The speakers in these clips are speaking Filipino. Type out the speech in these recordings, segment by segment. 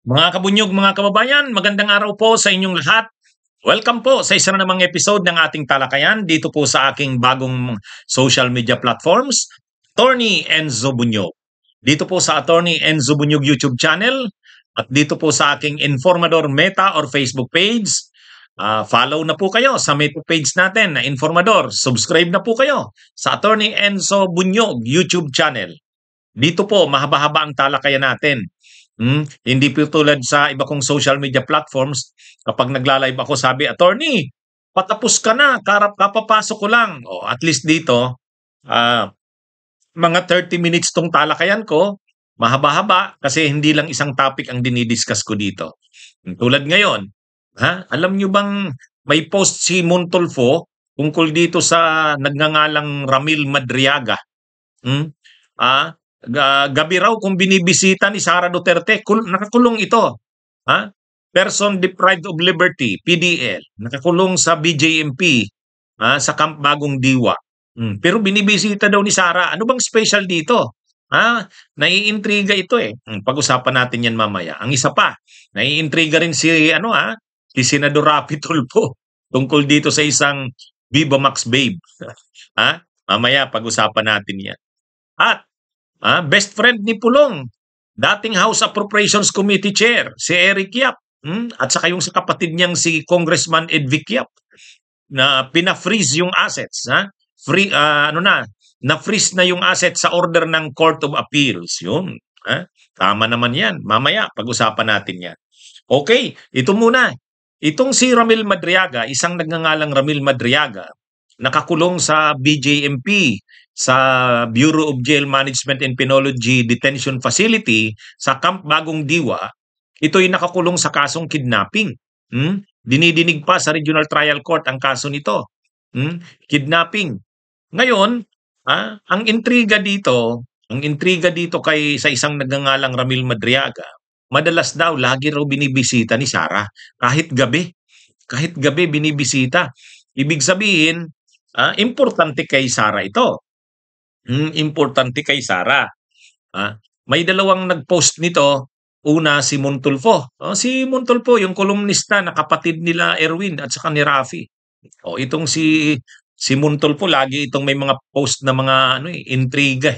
Mga kabunyog, mga kababayan, magandang araw po sa inyong lahat. Welcome po sa isa na namang episode ng ating talakayan dito po sa aking bagong social media platforms, Attorney Enzo Bunyog. Dito po sa Attorney Enzo Bunyog YouTube channel at dito po sa aking Informador Meta or Facebook page. Follow na po kayo sa Meta page natin na Informador. Subscribe na po kayo sa Attorney Enzo Bunyog YouTube channel. Dito po, mahaba-haba ang talakayan natin. Hindi po tulad sa iba kong social media platforms, kapag nagla-live ako, sabi, "Attorney, patapos ka na, kapapasok ko lang." O, at least dito, mga 30 minutes tong talakayan ko, mahaba-haba, kasi hindi lang isang topic ang dinidiscuss ko dito. Tulad ngayon, alam nyo bang may post si Montulfo tungkol dito sa nagngangalang Ramil Madriaga? Hmm? Gabi raw kung binibisita ni Sara Duterte, nakakulong ito. Person deprived of liberty, PDL, nakakulong sa BJMP, sa Camp Bagong Diwa. Pero binibisita daw ni Sara. Ano bang special dito? Naiintriga ito eh. Pag-usapan natin yan mamaya. Ang isa pa, naiintriga rin si Senador Rapi Tulfo tungkol dito sa isang Viva Max Babe. Mamaya pag-usapan natin yan. At best friend ni Pulong, dating House Appropriations Committee Chair, si Eric Yap, at saka yung sa kapatid niyang si Congressman Edvic Yap, na pina-freeze yung assets. Na-freeze na yung assets sa order ng Court of Appeals. Yun. Tama naman yan. Mamaya, pag-usapan natin yan. Okay, ito muna. Itong si Ramil Madriaga, isang nagngangalang Ramil Madriaga, nakakulong sa BJMP, sa Bureau of Jail Management and Penology Detention Facility sa Camp Bagong Diwa. Ito'y nakakulong sa kasong kidnapping. Dinidinig pa sa Regional Trial Court ang kaso nito. Kidnapping. Ngayon, ang intriga dito sa isang nagngangalang Ramil Madriaga, madalas daw lagi raw binibisita ni Sara kahit gabi. Kahit gabi binibisita. Ibig sabihin, importante kay Sara ito. Importante kay Sara. May dalawang nag-post nito. Una, si Montulfo. Si Montulfo, yung kolumnista na kapatid nila Erwin at saka ni Rafi. Itong si Montulfo, lagi itong may mga post na mga intriga.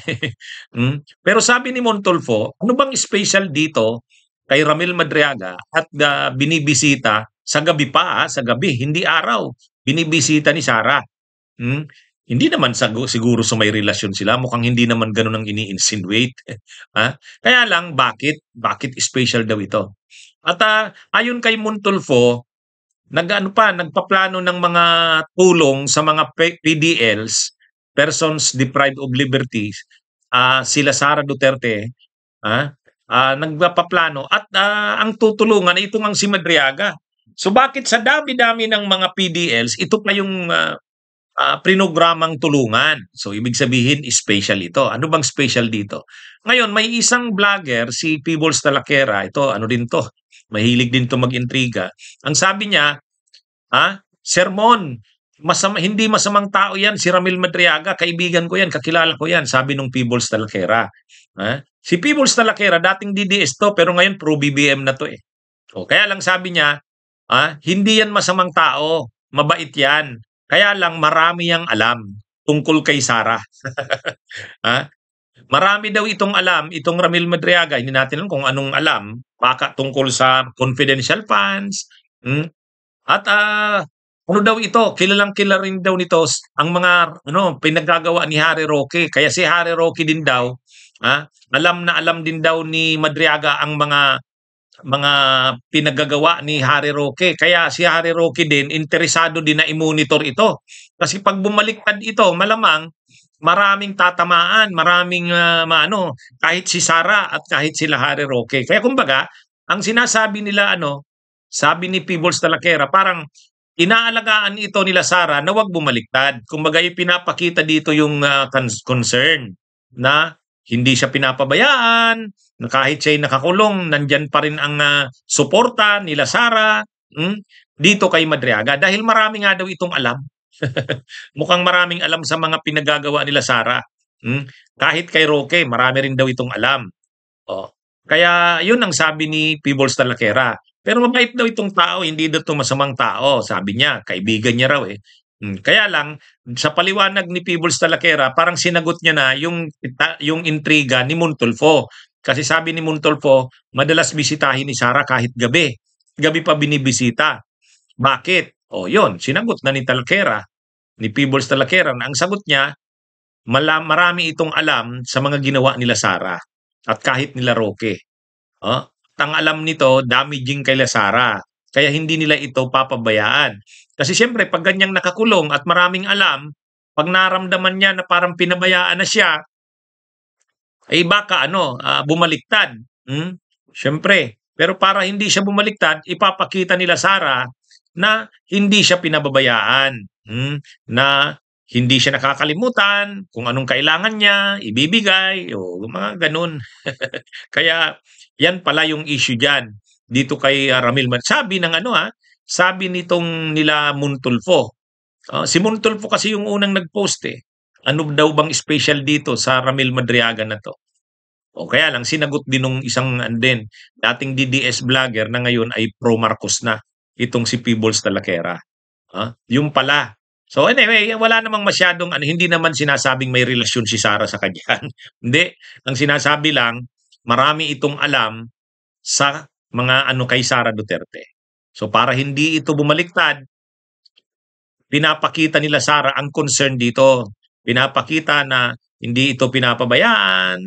Pero sabi ni Montulfo, ano bang special dito kay Ramil Madriaga at binibisita sa gabi pa, sa gabi, hindi araw, binibisita ni Sara. Hindi naman siguro sa may relasyon sila, mukhang hindi naman ganun ang ini-insinuate. Kaya lang, bakit special daw ito? At ayon kay Montulfo, nagpaplano ng mga tulong sa mga PDLs, persons deprived of liberty, sila Sara Duterte, nagpaplano at ang tutulungan ay itong ang si Madriaga. So bakit sa dami-dami ng mga PDLs, ito pa yung prinogramang tulungan. So, ibig sabihin, special ito. Ano bang special dito? Ngayon, may isang vlogger, si Peebles Talaquera, ito, din to, mahilig din to mag-intriga. Ang sabi niya, sermon, hindi masamang tao yan, si Ramil Madriaga, kaibigan ko yan, kakilala ko yan, sabi nung Peebles Talaquera. Si Peebles Talaquera, dating DDS to, pero ngayon pro-BBM na to eh. Kaya lang sabi niya, hindi yan masamang tao, mabait yan. Kaya lang marami yang alam tungkol kay Sara. Marami daw itong alam, itong Ramil Madriaga, hindi natin alam kung anong alam, baka tungkol sa confidential funds. At ano daw ito, kilalang-kilala rin daw nito ang mga pinaggagawa ni Harry Roque. Kaya si Harry Roque din daw, alam na alam din daw ni Madriaga ang mga pinagagawa ni Harry Roque. Kaya si Harry Roque din, interesado din na i-monitor ito. Kasi pag bumaliktad ito, malamang maraming tatamaan, maraming kahit si Sara at kahit sila Harry Roque. Kaya kumbaga, ang sinasabi nila, sabi ni Peebles Talaquera, parang inaalagaan ito nila Sara na wag bumaliktad. Kumbaga, pinapakita dito yung concern na hindi siya pinapabayaan, na kahit siya'y nakakulong, nandyan pa rin ang suporta nila Sara dito kay Madriaga. Dahil marami nga daw itong alam. Mukhang maraming alam sa mga pinagagawa nila Sara. Kahit kay Roque, marami rin daw itong alam. Kaya yun ang sabi ni Peebles Talakera. Pero mabait daw itong tao, hindi daw 'to masamang tao, sabi niya, kaibigan niya raw, eh. Kaya lang sa paliwanag ni Peebles Talakera parang sinagot niya na yung intriga ni Montulfo. Kasi sabi ni Montulfo, madalas bisitahin ni Sara kahit gabi. Gabi pa binibisita. Bakit? O yun, sinagot na ni Talakera, ni Peebles Talakera na ang sagot niya, marami itong alam sa mga ginawa nila Sara at kahit nila Roque. At ang alam nito, damaging kay Sara. Kaya hindi nila ito papabayaan. Kasi siyempre, pag ganyang nakakulong at maraming alam, pag naramdaman niya na parang pinabayaan na siya, ay baka bumaliktad. Siyempre. Pero para hindi siya bumaliktad, ipapakita nila Sara na hindi siya pinababayaan. Na hindi siya nakakalimutan kung anong kailangan niya, ibibigay, o mga ganun. Kaya yan pala yung issue diyan dito kay Ramil. Sabi ng sabi nitong nila Montulfo. Si Montulfo kasi yung unang nag-post eh. Ano daw bang special dito sa Ramil Madriaga na to? O kaya lang sinagot din nung isang din, dating DDS vlogger na ngayon ay pro Marcos na, itong si Peebles Talakera. Yung pala. So anyway, wala namang masyadong hindi naman sinasabing may relasyon si Sara sa kanya. Hindi. Ang sinasabi lang, marami itong alam sa mga kay Sara Duterte. So para hindi ito bumaliktad, pinapakita nila Sara ang concern dito. Pinapakita na hindi ito pinapabayaan.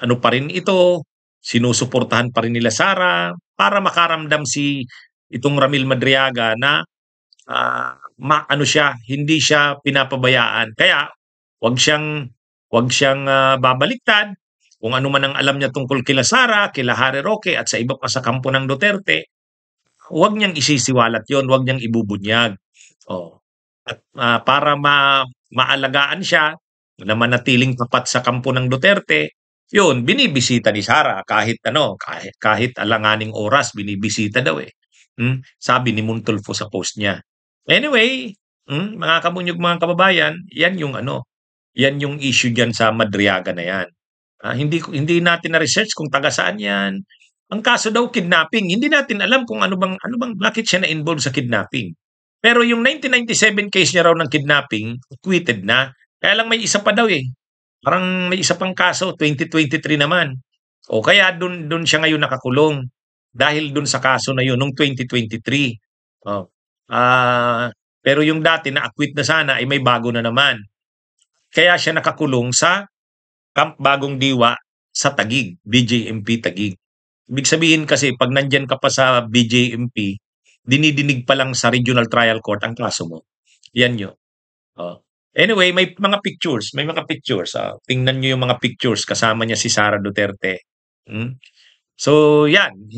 Ano pa rin ito, sinusuportahan pa rin nila Sara para makaramdam itong Ramil Madriaga na hindi siya pinapabayaan. Kaya wag siyang babaliktad kung ano man ang alam niya tungkol kila Sara, kila Harry Roque at sa iba pa sa kampo ng Duterte. Huwag niyang isisiwalat 'yon, huwag niyang ibubunyag. At para maalagaan siya na manatiling tapat sa kampo ng Duterte, yun binibisita ni Sara kahit alanganing oras binibisita daw eh. Sabi ni Montulfo sa post niya. Anyway, mga kabunyog, mga kababayan, yan yung issue diyan sa Madriaga na yan. Hindi natin na-research kung taga saan yan. Ang kaso daw kidnapping, hindi natin alam kung bakit siya na-involve sa kidnapping. Pero yung 1997 case niya raw ng kidnapping, acquitted na. Kaya lang may isa pa daw eh. Parang may isa pang kaso, 2023 naman. O kaya dun siya ngayon nakakulong dahil dun sa kaso na yun nung 2023. Pero yung dati na acquit na sana ay may bago na naman. Kaya siya nakakulong sa Camp Bagong Diwa sa Taguig, BJMP Taguig. Ibig sabihin kasi pag nandyan ka pa sa BJMP, dinidinig pa lang sa Regional Trial Court ang kaso mo. Yan yun. Anyway, may mga pictures. Tingnan nyo yung mga pictures. Kasama niya si Sara Duterte. So, yan.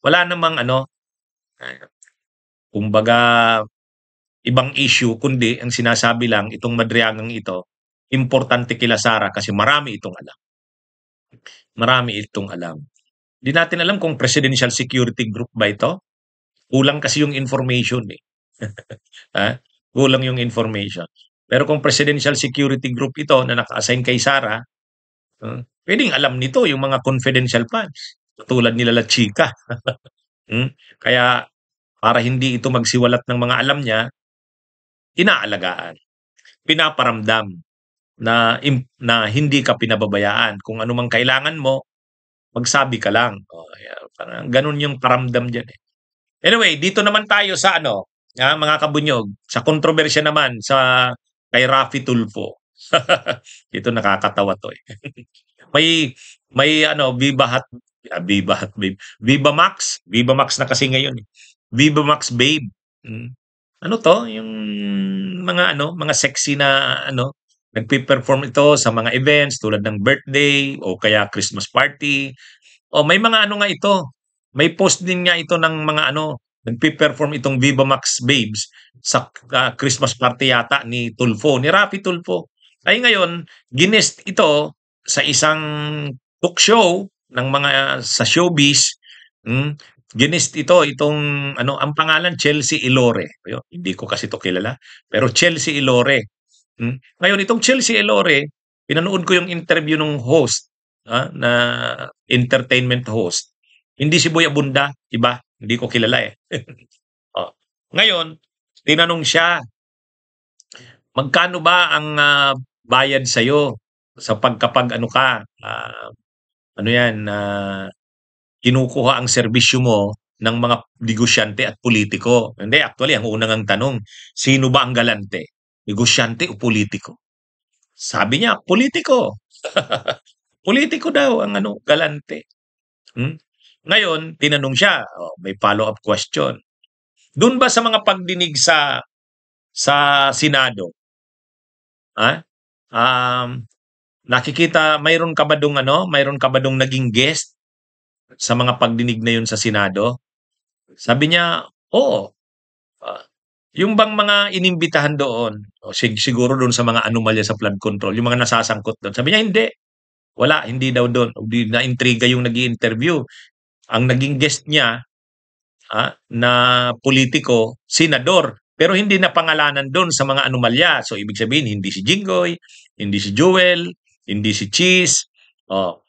Wala namang kumbaga, ibang issue, kundi ang sinasabi lang, itong Madriagang ito, importante kila Sara kasi marami itong alam. Marami itong alam. Di natin alam kung Presidential Security Group ba ito. Kulang kasi yung information eh. Kulang yung information. Pero kung Presidential Security Group ito na naka-assign kay Sara, pwedeng alam nito yung mga confidential funds. Tulad nila La Chica. Kaya para hindi ito magsiwalat ng mga alam niya, inaalagaan, pinaparamdam na hindi ka pinababayaan. Kung ano mang kailangan mo, magsabi ka lang. Parang ganun yung paramdam dyan eh. Anyway, dito naman tayo sa mga kabunyog, sa kontrobersya naman kay Raffy Tulfo. Ito nakakatawa to eh. may Viva Max na kasi ngayon eh. Viva Max Babe. Ano to? Yung mga sexy na nagpe-perform ito sa mga events tulad ng birthday o kaya Christmas party. O may mga nga ito. May post din nga ito ng mga nagpe-perform itong Viva Max Babes sa Christmas party yata ni Raffy Tulfo. Ay ngayon, ginest ito sa isang talk show ng mga sa showbiz. Ginest itong ang pangalan Chelsea Ilore. Hindi ko kasi ito kilala, pero Chelsea Ilore. Ngayon itong Chelsea Ilore, pinanood ko yung interview ng host na entertainment host. Hindi si Boy Abunda, iba, hindi ko kilala eh. Oh. Ngayon, tinanong siya, magkano ba ang bayad sa'yo sa pagkapag ano ka, ano yan, kinukuha ang serbisyo mo ng mga negosyante at politiko. Hindi, actually, ang unang ang tanong, sino ba ang galante? Negosyante o politiko? Sabi niya, politiko. Politiko daw ang ano, galante. Hmm? Ngayon, tinanong siya, may follow-up question. Doon ba sa mga pagdinig sa Senado, ha? Um, nakikita, mayroon ka ba dong ano, mayroon ka ba dong naging guest sa mga pagdinig na yun sa Senado? Sabi niya, oo. Ah, yung bang mga inimbitahan doon, siguro doon sa mga anomalya sa flood control, yung mga nasasangkot doon. Sabi niya, hindi. Wala, hindi daw doon. Hindi na intriga yung nag-i-interview. Ang naging guest niya na politiko, senador. Pero hindi na pangalanan doon sa mga anomalya. So ibig sabihin, hindi si Jinggoy, hindi si Jewel, hindi si Cheese. Oh,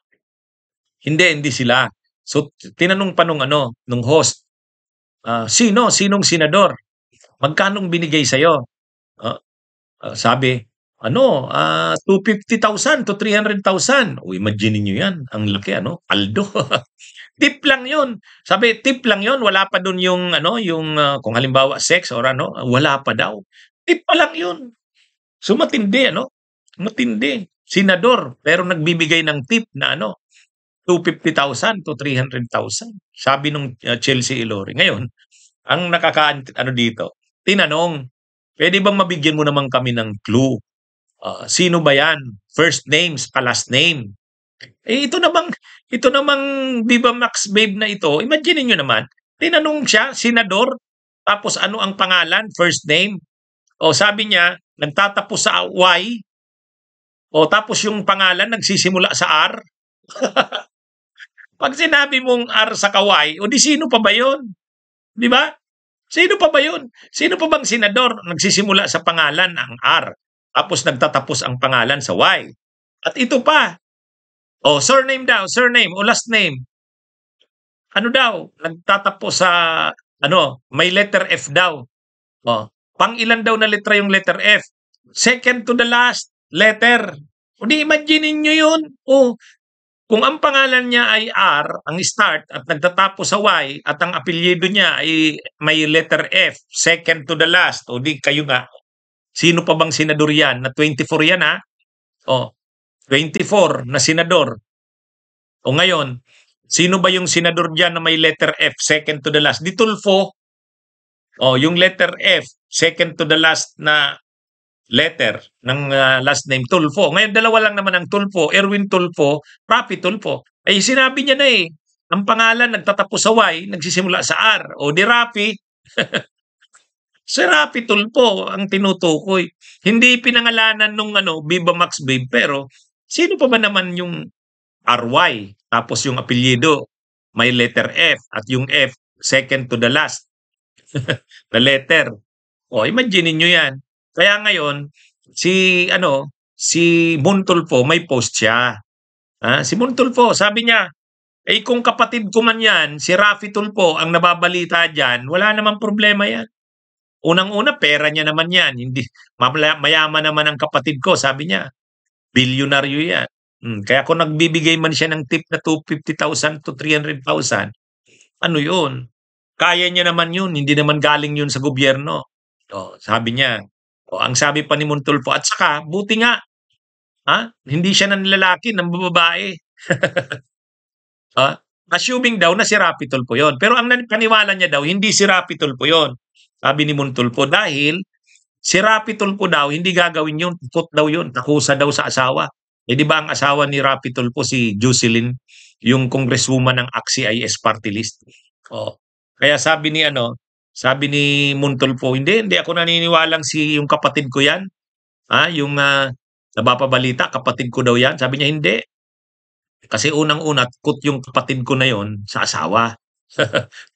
hindi sila. So tinanong pa nung host, sinong senador? Magkanong binigay sa'yo? Ah, sabi, 250,000 to 300,000. O imagine niyo yan. Ang laki, Aldo. Tip lang yun. Sabi, tip lang yun. Wala pa dun yung, kung halimbawa sex or wala pa daw. Tip pa lang yun. So matindi, Matindi. Senador, pero nagbibigay ng tip na 250,000 to 300,000. Sabi nung Chelsea Ilori. Ngayon, ang dito, tinanong, pwede bang mabigyan mo naman kami ng clue? Sino ba yan? First names, last name. Ito namang Viva Max Babe na ito, imagine niyo naman, tinanong siya, senador, tapos ano ang pangalan, first name. O sabi niya, nagtatapos sa Y, o tapos yung pangalan nagsisimula sa R. Pag sinabi mong R sa kaway, o di sino pa ba yun? Di ba? Sino pa ba yun? Sino pa bang senador nagsisimula sa pangalan ang R? Tapos nagtatapos ang pangalan sa Y. At ito pa, surname daw, surname o last name. Ano daw, nagtatapos sa, may letter F daw. Pang ilan daw na letra yung letter F? Second to the last letter. O di imagine nyo yun. Kung ang pangalan niya ay R, ang start, at nagtatapos sa Y, at ang apelyido niya ay may letter F, second to the last, o di kayo nga, sino pa bang senador yan? Na 24 yan 24 na senador. O ngayon, sino ba yung senador dyan na may letter F, second to the last? Di Tulfo. Yung letter F, second to the last na letter ng last name, Tulfo. Ngayon, dalawa lang naman ang Tulfo, Erwin Tulfo, Rafi Tulfo. Ay, sinabi niya na ang pangalan nagtatapos sa Y, nagsisimula sa R. O di Rafi, si Rafi Tulfo ang tinutukoy. Hindi pinangalanan nung Viva Max Babe, pero sino pa ba naman yung RY, tapos yung apelyido, may letter F, at yung F, second to the last na letter. Imagine niyo yan. Kaya ngayon, si Montulfo, may post siya. Si Montulfo, sabi niya, kung kapatid ko man yan, si Rafi Tulfo, ang nababalita dyan, wala namang problema yan. Unang-una, pera niya naman yan. Hindi, mayaman naman ang kapatid ko, sabi niya. Bilyonaryo yan. Kaya kung nagbibigay man siya ng tip na 250,000 to 300,000, ano yun? Kaya niya naman yun, hindi naman galing yun sa gobyerno. Sabi niya. Ang sabi pa ni Montulfo, at saka, buti nga, hindi siya ng lalaki, ng babae. Assuming daw na si Rapi Tulfo yun. Pero ang paniwala niya daw, hindi si Rapi Tulfo yun. Sabi ni Montulfo, dahil si Rapi Tulfo daw, hindi gagawin yun, put daw yun, takusa daw sa asawa. Di ba ang asawa ni Rapi Tulfo si Jocelyn, yung congresswoman ng AXI-IS party list. Kaya sabi ni Montulfo, hindi ako naniniwalang yung kapatid ko yan. Yung nabababalita, kapatid ko daw yan. Sabi niya, hindi. Kasi unang-una, kut yung kapatid ko na yon sa asawa.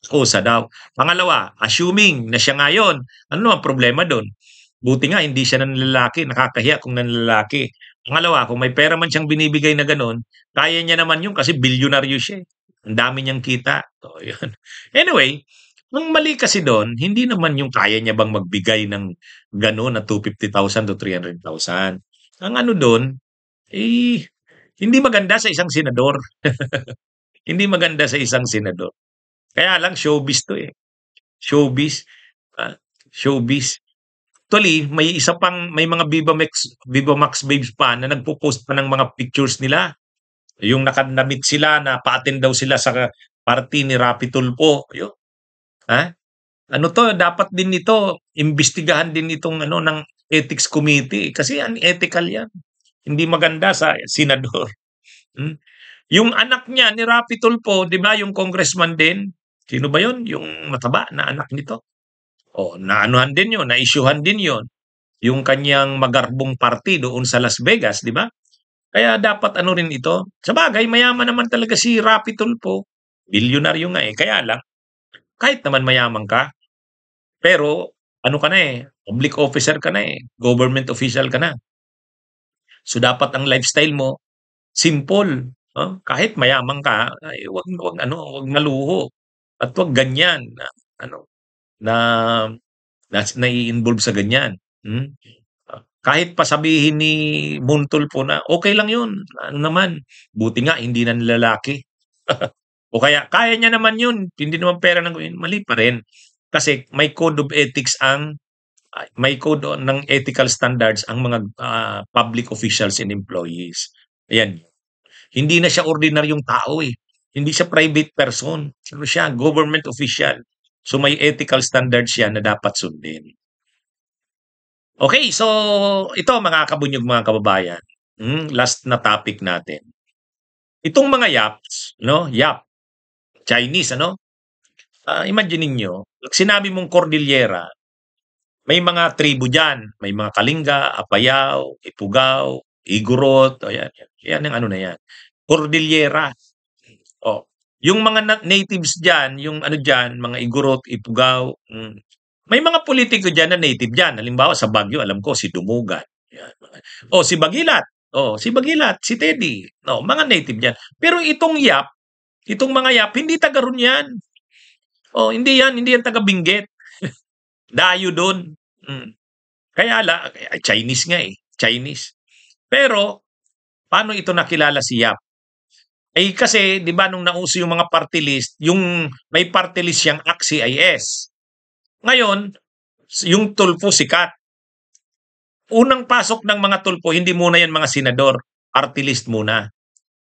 Kusa daw. Pangalawa, assuming na siya ngayon, ano ang problema doon? Buti nga, hindi siya nanlalaki. Nakakahiya kung nanlalaki Pangalawa, kung may pera man siyang binibigay na gano'n, kaya niya naman yun kasi bilyonaryo siya, eh. Ang dami niyang kita. So, yun. Anyway, ang mali kasi do'n, hindi naman yung kaya niya bang magbigay ng gano'n na 250,000 to 300,000. Ang ano do'n, eh, hindi maganda sa isang senador. Hindi maganda sa isang senador. Kaya lang showbiz 'to, eh. Showbiz, ah, showbiz. Actually, may mga Viva Max babes pa na nagpo-post pa ng mga pictures nila. Yung nakadamit sila na pa-attend daw sila sa party ni Rapi Tulfo, ha? Ano 'to, dapat din ito imbestigahan din itong ano ng ethics committee kasi unethical 'yan. Hindi maganda sa senador. Hmm. Yung anak niya ni Rapi Tulfo, 'di ba, yung congressman din, sino ba 'yun, yung mataba na anak nito? Oh, naanuhan din 'yun, na-isyuhan din 'yun, yung kanyang magarbong party doon sa Las Vegas, 'di ba? Kaya dapat ano rin ito, sabagay mayaman naman talaga si Rapi Tulfo, bilyonaryo nga, eh, kaya lang kahit naman mayaman ka, pero ano ka na, eh, public officer ka na, eh, government official ka na. So, dapat ang lifestyle mo simple, kahit mayaman ka ay wag maluho at wag ganyan na ano, na nai-involve sa ganyan, kahit pa sabihin ni Mon Tulfo na okey lang yun, ano naman, buti nga hindi na lalaki. O kaya kaya niya naman yun, hindi naman pera ng mali pa rin. Kasi may code ng ethical standards ang mga, public officials and employees, ayan. Hindi na siya ordinaryong tao, eh. Hindi siya private person. Ano siya, government official. So may ethical standards siya na dapat sundin. Okay, so ito mga kabunyog, mga kababayan, last na topic natin. Itong mga yaps, no, yap, Chinese ano, imagine ninyo, 'pag sinabi mong Cordillera, may mga tribo diyan, may mga Kalinga, Apayao, Ifugao, Igorot, o yan, yan. Yan ang ano na yan, Cordillera. Oh, yung mga natives diyan, yung ano diyan, mga Igorot, Ifugao, may mga politiko diyan na native diyan. Halimbawa sa Baguio, alam ko si Dumugan, yan. Oh, si Bagilat. Oh, si Bagilat, si Teddy. No, mga native diyan. Pero itong mga Yap, hindi taga roon yan. Oh, hindi yan taga Benguet. Dayo doon. Mm. Kaya Chinese nga, eh, Chinese. Pero paano ito nakilala si Yap? Eh, kasi 'di ba nung nauso yung mga party list, yung may party list siyang AXIS. Ngayon, yung Tulfo sikat. Unang pasok ng mga Tulfo, hindi muna yan mga senador, party list muna,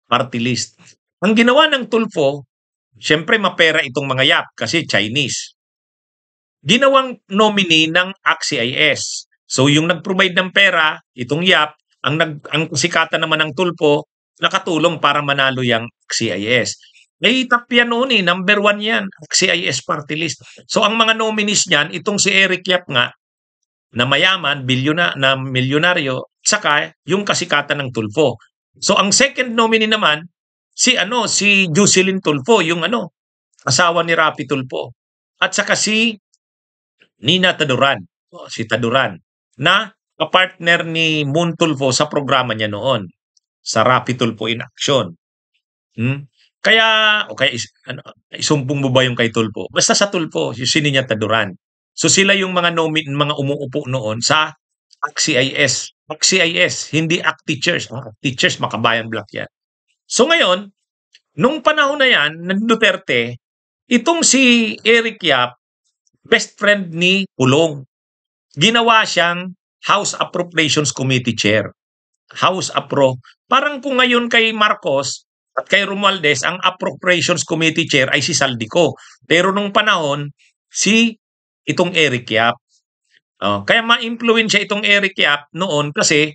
party list. Ang ginawa ng Tulfo, siyempre mapera itong mga Yap kasi Chinese. Ginawang nominee ng AXIS. So yung nag-provide ng pera, itong Yap, ang kasikatan naman ng Tulfo, nakatulong para manalo yung AXIS. May top yan noon, eh, number 1 yan, AXIS party list. So ang mga nominees niyan, itong si Eric Yap nga, na mayaman, na milyonaryo, saka yung kasikatan ng Tulfo. So ang second nominee naman, si Jocelyn Tulfo, yung asawa ni Rapi Tulfo. At saka si Nina Taduran, si Taduran, na kapartner ni Mon Tulfo sa programa niya noon, sa Rapi Tulfo in Action. Kaya, isumpong mo ba yung kay Tulfo? Basta sa Tulfo, si Nina Taduran. So sila yung mga umuupo noon sa AXIS. AXIS, hindi ACT Teachers. ACT Teachers, Makabayan Black yan. So ngayon, nung panahon na yan, ng Duterte, itong si Eric Yap, best friend ni Pulong. Ginawa siyang House Appropriations Committee Chair. House Appro. Parang kung ngayon kay Marcos at kay Romualdez, ang Appropriations Committee Chair ay si Saldico. Pero nung panahon, itong Eric Yap. Kaya ma-influensya itong Eric Yap noon kasi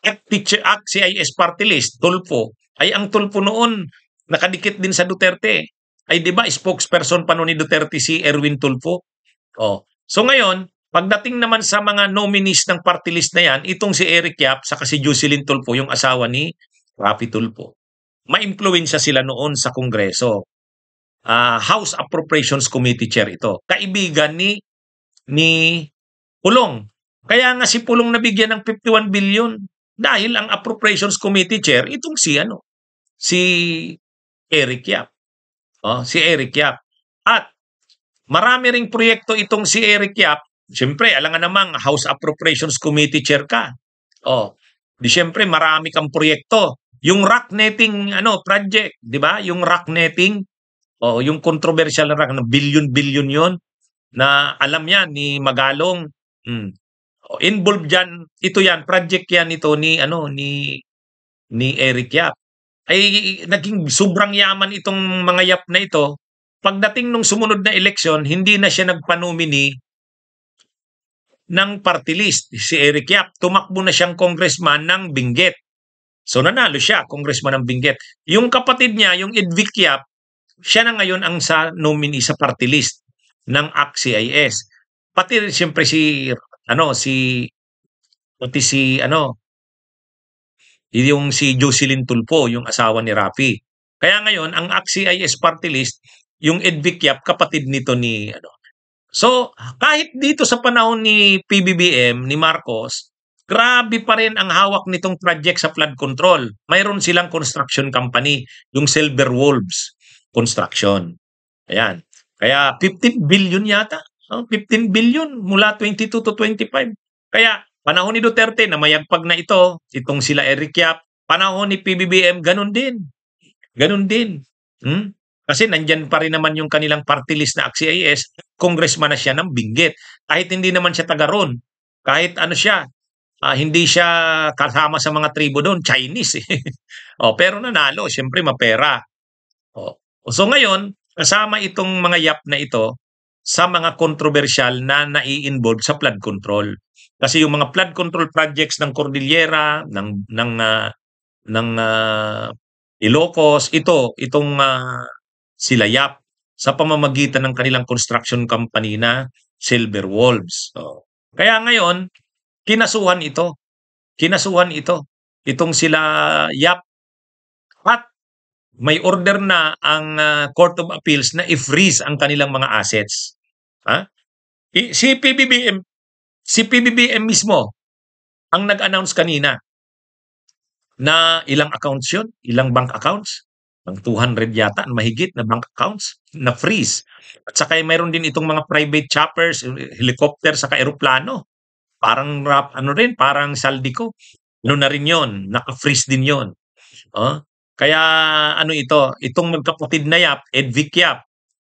CIS party list, Tulfo, ay ang Tulfo noon, nakadikit din sa Duterte. Ay di ba spokesperson pa noon ni Duterte si Erwin Tulfo? So ngayon, pagdating naman sa mga nominees ng party list na yan, itong si Eric Yap saka si Jocelyn Tulfo, yung asawa ni Rapi Tulfo. Ma-influensya sila noon sa Kongreso. House Appropriations Committee Chair ito. Kaibigan ni Pulong. Kaya nga si Pulong nabigyan ng 51 billion. Dahil ang Appropriations Committee Chair, itong si Eric Yap. Si Eric Yap. At marami ring proyekto itong si Eric Yap. Siyempre, alam nga namang House Appropriations Committee Chair ka. Di siyempre marami kang proyekto. Yung rock netting project, 'di ba? Yung rock netting, yung controversial na rock na billion-billion 'yon na alam yan ni Magalong. Involved diyan, ito yan, project yan ito ni Eric Yap. Ay naging sobrang yaman itong mga Yap na ito. Pagdating nung sumunod na eleksyon, hindi na siya nagpa-nominee ng party list. Si Eric Yap, tumakbo na siyang congressman ng Benguet. So nanalo siya, congressman ng Benguet. Yung kapatid niya, yung Edvic Yap, siya na ngayon ang nominee sa party list ng ACT-CIS. Pati rin siyempre yung si Jocelyn Tulfo, yung asawa ni Rafi. Kaya ngayon, ang ACT-CIS party list, yung Edvic Yap, kapatid nito ni So, kahit dito sa panahon ni PBBM, ni Marcos, grabe pa rin ang hawak nitong project sa flood control. Mayroon silang construction company, yung Silver Wolves Construction. Ayan. Kaya 15 billion yata. 15 billion mula 22 to 25. Kaya panahon ni Duterte na mayagpag na itong sila Eric Yap. Panahon ni PBBM, ganun din. Ganun din. Kasi nandyan pa rin naman yung kanilang party list na ACT-CIS, congressman na siya ng Benguet. Kahit hindi naman siya taga ron, kahit siya, hindi siya kasama sa mga tribo doon, Chinese. Pero nanalo, siyempre mapera. So ngayon, kasama itong mga Yap na ito sa mga kontrobersyal na nai-involve sa flood control. Kasi yung mga flood control projects ng Cordillera, ng Ilocos, itong sila Yap sa pamamagitan ng kanilang construction company na Silver Wolves. Kaya ngayon, kinasuhan ito. Itong sila Yap. At may order na ang Court of Appeals na i-freeze ang kanilang mga assets. Si PBBM mismo ang nag-announce kanina na ilang accounts yun, ilang bank accounts, ng 200 yata, mahigit na bank accounts na freeze. At saka mayroon din itong mga private choppers, helicopter, saka aeroplano. Parang parang Saldico. Na rin yun, naka-freeze din yun. Kaya itong magkapatid na Yap, Edvic Yap,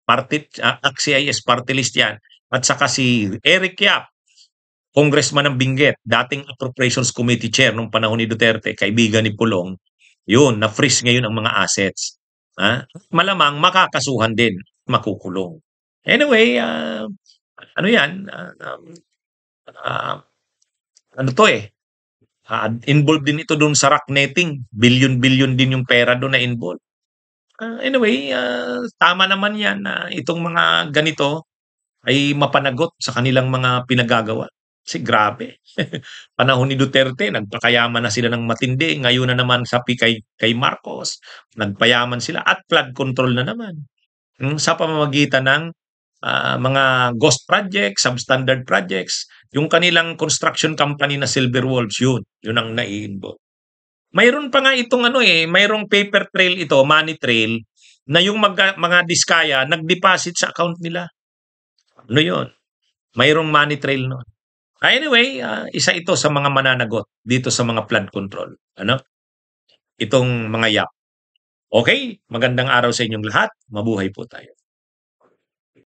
ACT-CIS party list yan. At saka si Eric Yap, congressman ng Benguet, dating Appropriations Committee Chair nung panahon ni Duterte, kaibigan ni Pulong, yun, na-freeze ngayon ang mga assets. Malamang makakasuhan din, makukulong. Anyway, involved din ito doon sa rock netting. Billion-billion din yung pera doon na involved. Anyway, tama naman yan na itong mga ganito ay mapanagot sa kanilang mga pinagagawa. Kasi grabe. Panahon ni Duterte, nagpakayaman na sila ng matindi. Ngayon na naman kay Marcos, nagpayaman sila at flood control na naman. Sa pamamagitan ng mga ghost projects, substandard projects, yung kanilang construction company na Silver Wolves, yun ang nai-involve. Mayroon pa nga itong mayroong paper trail ito, money trail, na yung mga diskaya nag-deposit sa account nila. Yun? Mayroong money trail noon. Anyway, isa ito sa mga mananagot dito sa mga flood control. Itong mga Yap. Okay, magandang araw sa inyong lahat. Mabuhay po tayo.